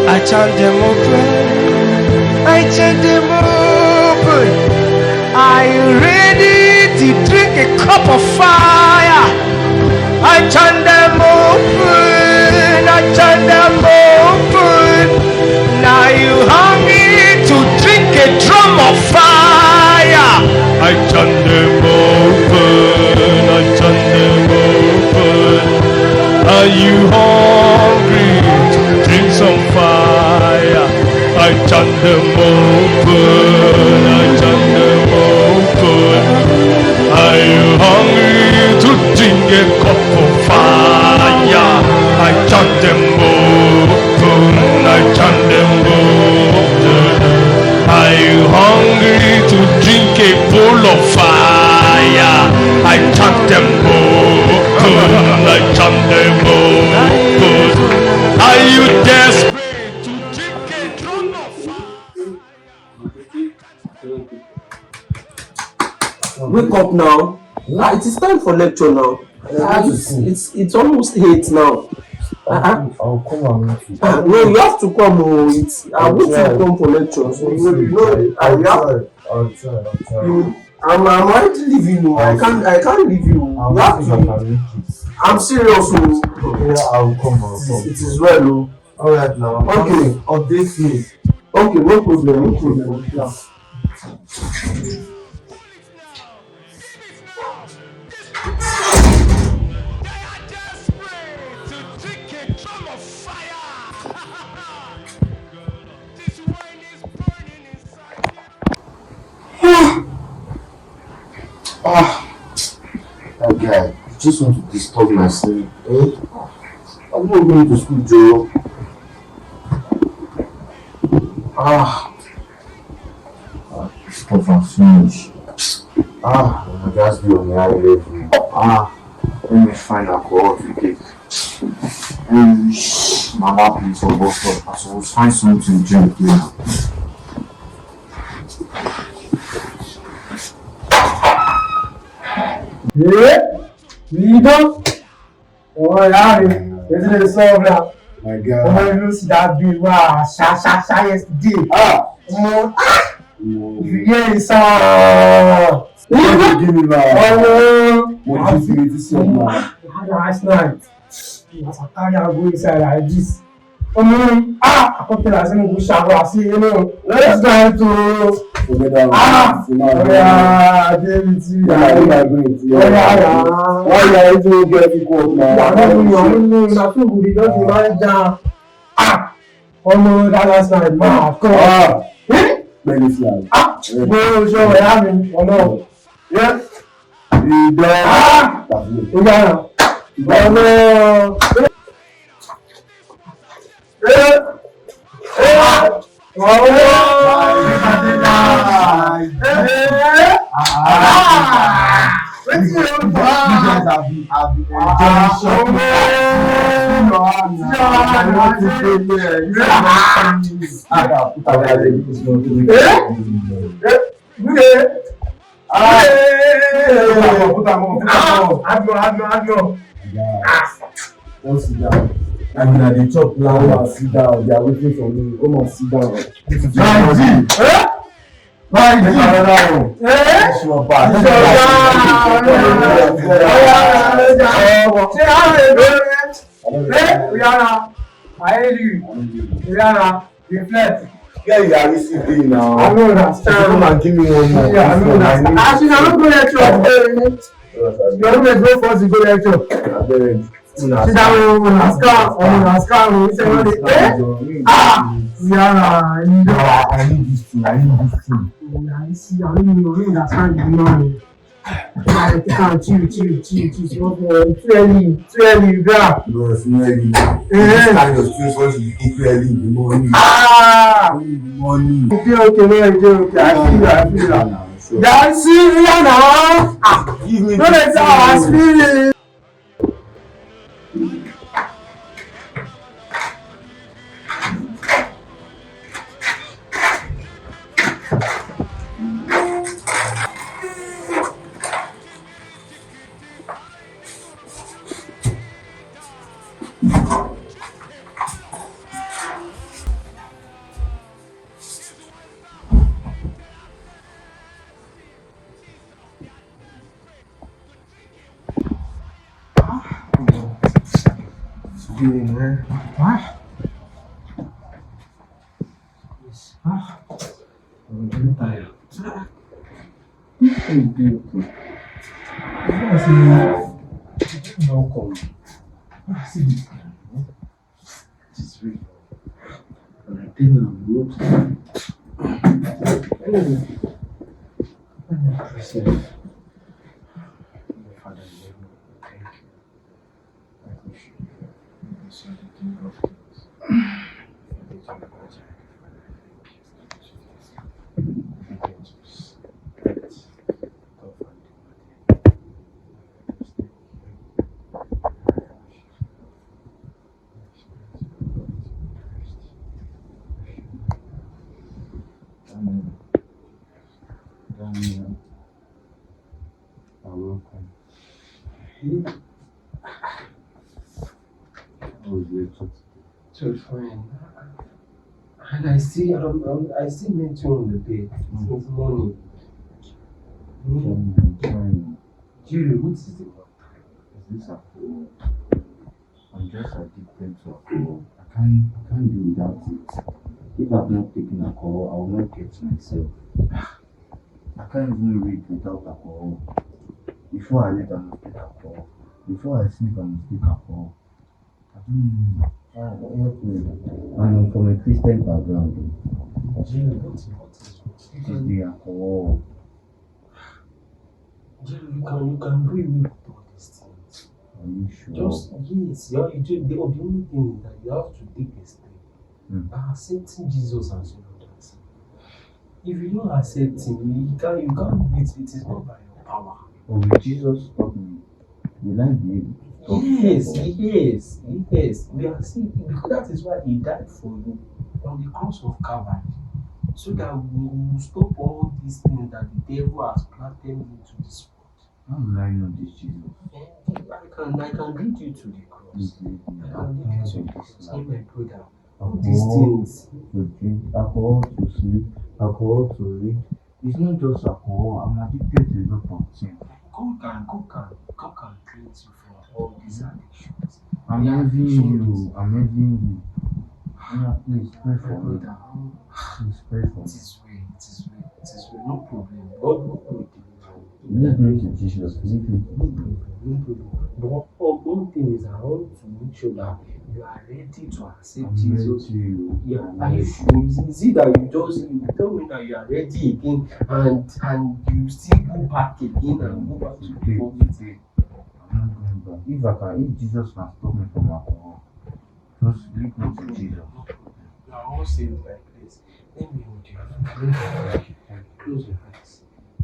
I chant them open. I chant them open. Are you ready to drink a cup of fire? I chant them open. I chant them open. Now you hungry to drink a drum of fire. I chant them open. I chant them open. Are you hungry to drink some fire? I chant them open. I chant them open. Are you hungry to drink a cup of fire? I chant them open. I chant them open. Are you hungry to drink a bowl of fire? I chant them open. I chant them open. Are you desperate to drink a drum of fire? Wake up now. It is time for lecture now. It's almost 8 now. I'll come and meet you. No, you have to come. I want to come for lecture. So I'll try. I'm already leaving you. I can't leave you. You have to. I'm serious. Yeah, I'll come. It is well. Alright now. Okay. Update me. Okay, no problem. Yeah. That guy, you just want to disturb my sleep, eh? I'm not going to school, Joe. Stuff and finish. I just be on the high level. Let me find alcohol to take. Mama, please, for both of us. We'll find something to drink now. You don't? Oh, yeah, isn't it so now? My God. Oh, you see that big wow, sha yesterday. You hear it, sir. Give me that. Oh, What do you see now? I had last night. As I carry her go inside like this. I come tell her, say, go shower. I say, let's go to. Yeah, David. Why are you getting cold now? Na too good, just remind down. That last night, man, come. Many flags. No, sure, I have no. Yeah. You don't. No. I mean, at the top now, sit down. They are waiting for me. Come on, sit down. Yeah, you are receiving now. I don't understand. Come and give me one more. Yeah, I don't understand. Actually, I'm not going to lecture. You're not going to go first to go lecture. Sit down, Oscar, say what it is. Yeah, I need this thing. I see, I don't know, understand the money. I can't chill. Too early, grab. No, it's not early. This kind of situation, you eat early in the morning. Money. Okay. I feel that. Yeah, see, now. Give me don't let our spirit. doing, man? Why? I'm getting tired. Hey, beautiful. I see no come. I see this guy. It is real. And I think I'm good. Anyway, let me appreciate. Father, in heaven, thank you. I appreciate you. You said the King of Kings. You did your magic. Father, I thank you. Thank you, Jesus. Let's go for it. Daniel, Daniel, welcome. How was your church? Church fine. And I still met you on the bed since morning. Trying. Julie, what is the matter? Is this alcohol? I'm just addicted to alcohol. I can't do without it. If I've not taken alcohol, I will not get myself. I can't even read without alcohol. Before I eat, I must take alcohol. Before I sleep, I must take alcohol. I don't know. And I'm from a Christian background. Julie, what is It is the alcohol. Julie, you can do away with all these things. Are you sure? Just yes, the only thing is that you have to take a step. By accepting Jesus as your Lord and Savior. If you don't accept him, you can't do it. It is not by your power. But will Jesus stop me? Will I be able to stop Yes. We are seeing because that is why he died for you on the cross of Calvary. So that we will stop all these things that the devil has planted into this world. How will I know this Jesus? I can lead you to the cross. Please lead me. I can lead you to the cross. Oh my brother. All these Alcohol things. to drink, alcohol to sleep, alcohol to read. It's not just alcohol. I'm addicted to a lot of things. God can cleanse you from all these addictions. I'm envying you. Yeah, please pray for me. Please pray for me. It is well. No problem. God will deliver you. Lead me to Jesus. Lead me to No problem. But one thing is, I want to make sure that you are ready to accept Jesus. Yeah, are you sure? Is it that you tell me that you are ready again and you still go back again and go back to the poverty? I'm not going back. If Jesus can stop me from alcohol, just lead me to Jesus. You are all saved by grace. Let me hold you. Close your eyes.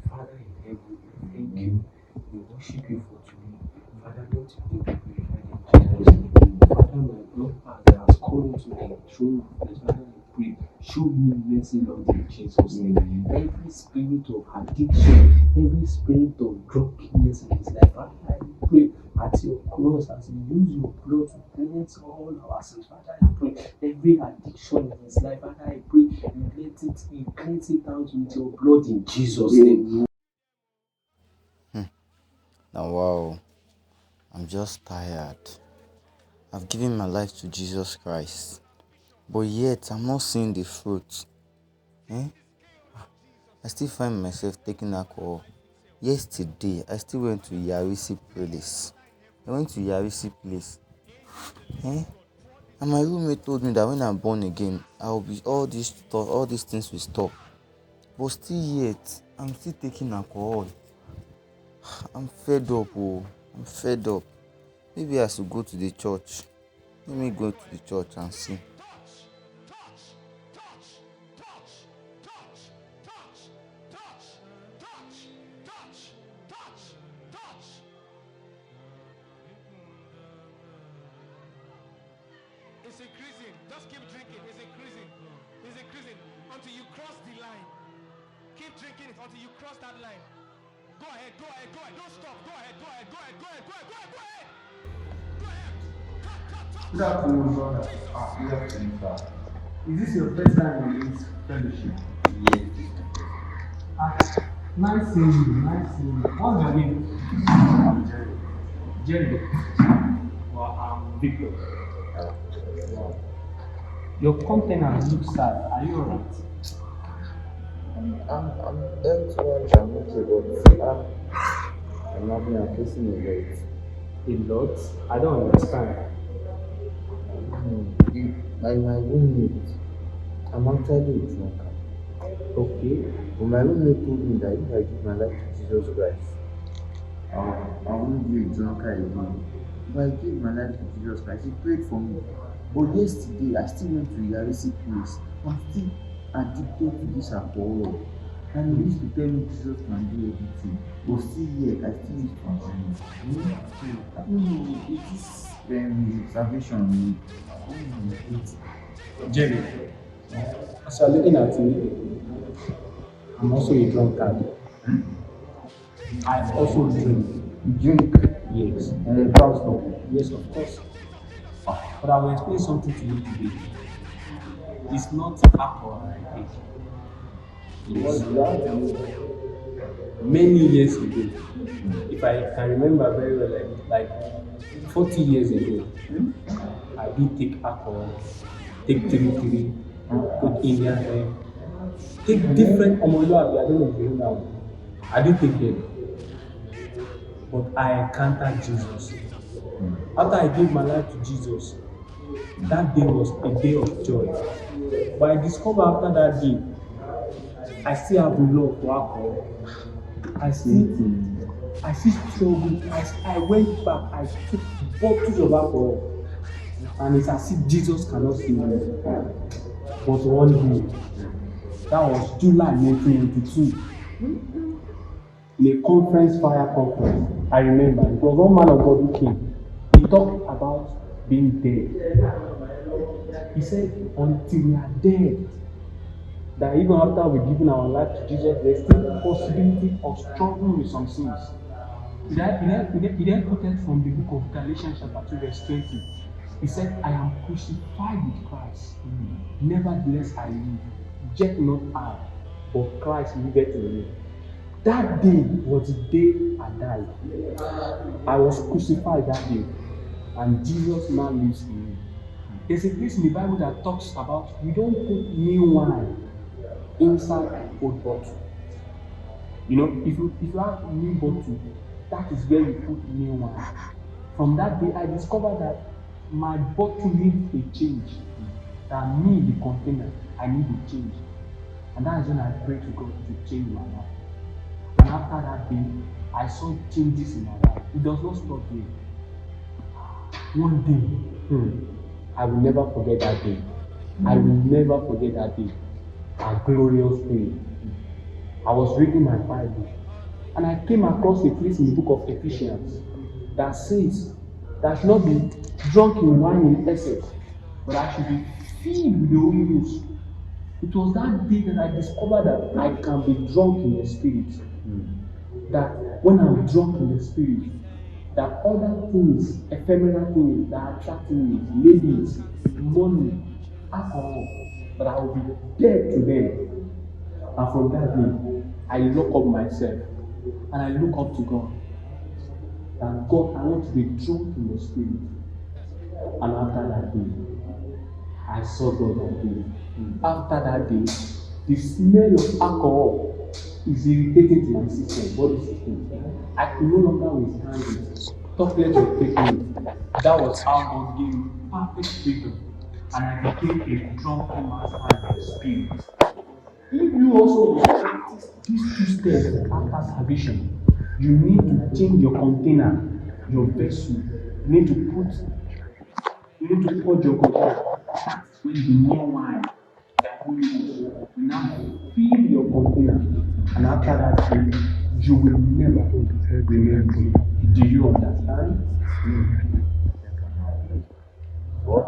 Father in heaven, thank you. We worship you for today. Father, let your name be glorified in Jesus' name. Father, my Lord, Father, has come into the throne of grace. Father, I pray, show me mercy, Lord, in Jesus' name. Every spirit of addiction, every spirit of drunkenness in his life, Father, I pray at your cross as you use your blood to cleanse all our sins. Father, I pray every addiction in his life, Father, I pray you cleanse it out with your blood in Jesus' name. Now, wow, I'm just tired. I've given my life to Jesus Christ, but yet I'm not seeing the fruit. I still find myself taking alcohol. Yesterday, I still went to Yarisi place. And my roommate told me that when I'm born again, I'll be all these things will stop. But still yet, I'm still taking alcohol. I'm fed up. I'm fed up. Maybe I should go to the church. Let me go to the church and see. It's increasing. Just keep drinking. It's increasing. It's increasing until you cross the line. Keep drinking it until you cross that line. Go ahead. Don't stop. Go ahead. Go ahead. Good afternoon, brother. Good afternoon, sir. Is this your first time in this fellowship? Yes. Nice seeing you. What's your name? I'm Jerry. Jerry. Well, I'm Victor. Your countenance looks sad. Are you alright? I'm health-wise, I'm okay, but I'm facing a A lot? I don't understand. lot. My roommate, I'm actually a drunkard. Okay. But my roommate told me that if I give my life to Jesus Christ, I won't be a drunkard again. If I give my life to Jesus Christ, he prayed for me. But yesterday, I still went to a realistic place. I'm still addicted to this alcohol. And he used to tell me Jesus can do everything. But still yet, I still used to drink. I don't know, it is salvation. Jerry, as you're looking at me, I'm also a drunkard. I also drink. You drink Yes. and a pastor. Yes, of course. But I will explain something to you today. It's not alcohol I take. Yes. Many years ago, if I can remember very well, like 40 years ago, I did take alcohol, take 3 put Indian hair, take different Omoluabi, I don't know if you know now. I did take them. But I encountered Jesus. After I gave my life to Jesus, that day was a day of joy. But I discovered after that day, I still have love for alcohol. I still struggle. I went back, I took bottles of alcohol. And it's as if Jesus cannot see me. But one day, that was July 1982, in a fire conference, I remember, it was one man of God who came. He talked about being dead. He said, until we are dead, that even after we've given our life to Jesus, there's still a possibility of struggling with some sins. He then quoted from the book of Galatians chapter 2 verse 20. He said, I am crucified with Christ. Nevertheless I live. Yet not I, but Christ liveth in me. That day was the day I died. I was crucified that day. And Jesus now lives in me. There's a place in the Bible that talks about we don't put new wine inside old bottle. You know, if you have a new bottle, that is where you put new wine. From that day, I discovered that my bottle needs a change. That me, the container, I need a change. And that is when I pray to God to change my life. And after that day, I saw changes in my life. It does not stop there. One day, I will never forget that day. I will never forget that day. A glorious day. I was reading my Bible and I came across a place in the book of Ephesians that says that I should not be drunk in wine in excess, but I should be filled with the Holy Ghost. It was that day that I discovered that I can be drunk in the Spirit. That when I'm drunk in the Spirit, that other things, ephemeral things that are attracting me, ladies, money, alcohol, but I will be dead to them. And from that day, I lock up myself and I look up to God. And God, I want to be drunk in the Spirit. And after that day, I saw God that day. After that day, the smell of alcohol is irritating to my system, body system. I could no longer withstand it. Chocolate was taking it. That was how God gave me perfect freedom. And I became a drunken master in the Spirit. If you also practice these 2 steps after salvation, you need to change your container, your vessel. You need to purge your container. That's when the new wine, the Holy Ghost, will now fill your container. And after that day, you will never remain drunk. Do you understand? What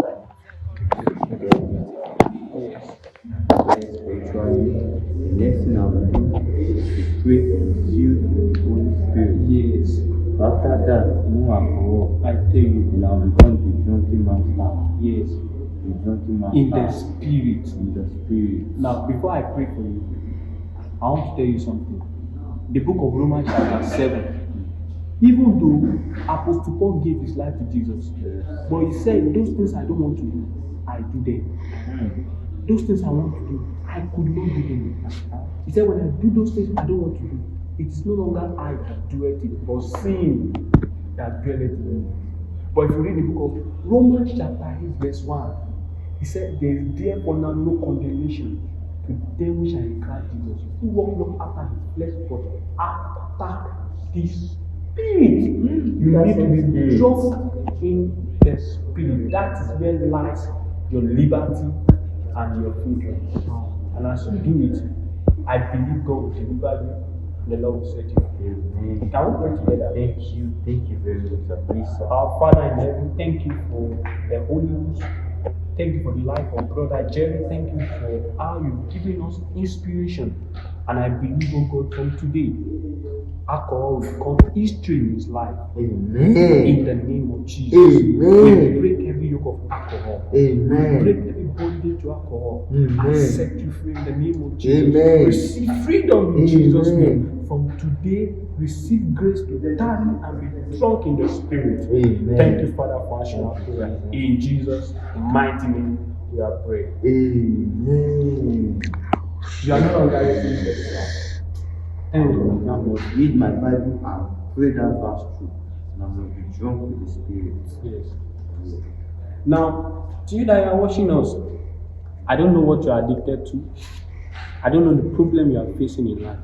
spiritually, the next thing I will do is pray and filled with the Holy Spirit. Yes. After that, no alcohol. I tell you, And I will become the drunken master. yes. The drunken master. In the Spirit. In the Spirit. Now, before I pray for you, I want to tell you something. The book of Romans chapter 7. Even though Apostle Paul gave his life to Jesus, but he said, those things I don't want to do. I do them. Those things I want to do, I could not do them. He said, when I do those things I don't want to do, it is no longer I that do it, but sin that dwelleth in me. But if you read the book of Romans chapter 8 verse 1, he said, there is therefore now no condemnation to them which are in Christ Jesus, who walk not after his flesh, but after the Spirit. You need to be drunk in the Spirit. That is where lies your liberty and your freedom. And as you do it, I believe God will deliver you. The Lord will set you free. Can we pray together? Thank you very much. Please, Our Father in heaven, thank you for the Holy Ghost. Thank you for the life of Brother Jerry. Thank you for how you've given us inspiration. And I believe, oh God, from today, alcohol will become history in his life. Amen. In the name of Jesus. Amen. We break every yoke of alcohol. Amen. We break every bondage to alcohol. Amen. And set you free in the name of Jesus. Amen. Receive freedom in Amen. Jesus' name. From today, receive grace to tarry and be drunk in the Spirit. Amen. Thank you, Father, for answering our prayer. In Jesus' mighty name, we are praying. Amen. You are no longer using this. I must read my Bible and pray that verse through, and I must be drunk with the Spirit. Yes. Now, to you that are watching us, I don't know what you are addicted to. I don't know the problem you are facing in life.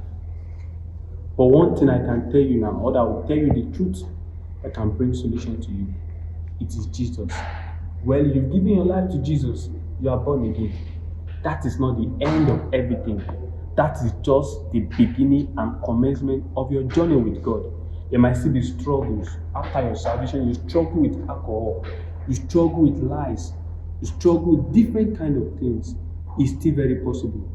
But one thing I can tell you now, or that will tell you the truth that can bring solution to you, it is Jesus. Well, you've given your life to Jesus, you are born again. That is not the end of everything. That is just the beginning and commencement of your journey with God. There might still be struggles. After your salvation, you struggle with alcohol, you struggle with lies, you struggle with different kind of things. It's still very possible.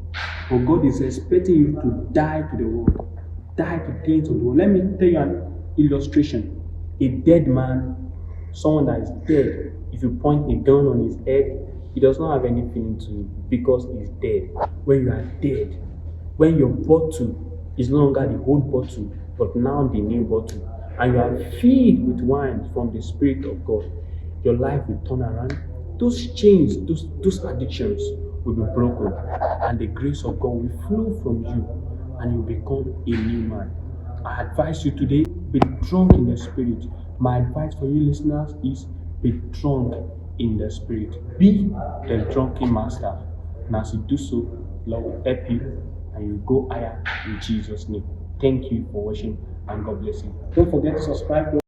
But God is expecting you to die to the world, die to things of the world. Let me tell you an illustration. A dead man, someone that is dead, if you point a gun on his head, he does not have any feeling to it because he's dead. When you are dead, when your bottle is no longer the old bottle, but now the new bottle, and you are filled with wine from the Spirit of God, your life will turn around. Those chains, those addictions will be broken, and the grace of God will flow from you, and you become a new man. I advise you today, be drunk in the Spirit. My advice for you listeners is be drunk in the Spirit. Be the drunken master. And as you do so, Lord will help you and you go higher in Jesus' name. Thank you for watching and God bless you. Don't forget to subscribe.